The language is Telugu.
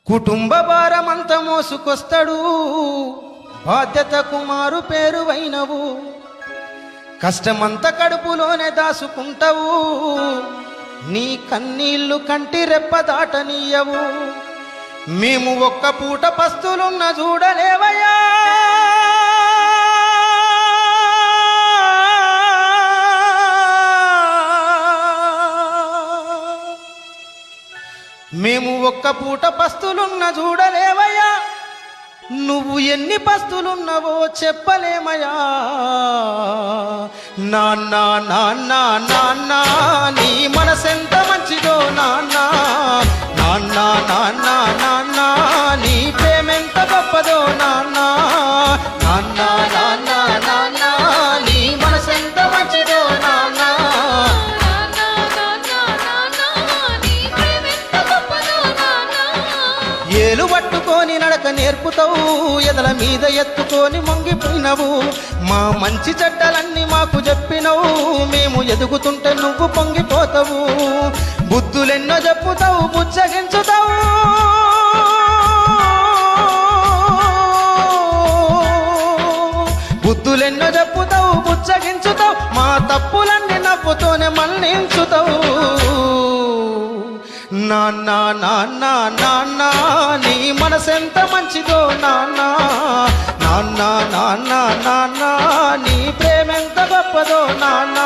కుటుంబ భారమంత మోసుకొస్తాడు, బాధ్యతకు మారు పేరువైనవు, కష్టమంత కడుపులోనే దాసుకుంటావు, నీ కన్నీళ్లు కంటి రెప్ప దాటనీయవు. మేము ఒక్క పూట పస్తులున్న చూడలేవయ్యా, మేము ఒక్క పూట పస్తులున్న చూడలేవయ్యా, నువ్వు ఎన్ని పస్తులున్నవో చెప్పలేమయ్యా. నాన్న నాన్న నాన్న నీ మనసెంత మంచిదో నాన్న, నాన్న నాన్న నాన్న నీ ప్రేమెంత గొప్పదో నాన్న, నాన్న నాన్న నాన్న నీ మనసెంత మంచిదో నాన్న. ఏలు పట్టుకొని నడక నేర్పుతావు, ఎదల మీద ఎత్తుకొని మొంగిపోయినవు, మా మంచి చెడ్డలన్నీ మాకు చెప్పినవు, మేము ఎదుగుతుంటే నువ్వు పొంగిపోతావు. బుద్ధులెన్నో చెప్పుతావు, బుచ్చగించుతావు, బుద్ధులెన్నో చెప్పుతావు, బుచ్చగించుతావు, మా తప్పులన్నీ నవ్వుతోనే మన్నించుతావు. నాన్న నాన్న నాన్న నీ మనసెంత మంచిదో నాన్న, నాన్న నాన్న నాన్న నీ ప్రేమెంత గొప్పదో నాన్న.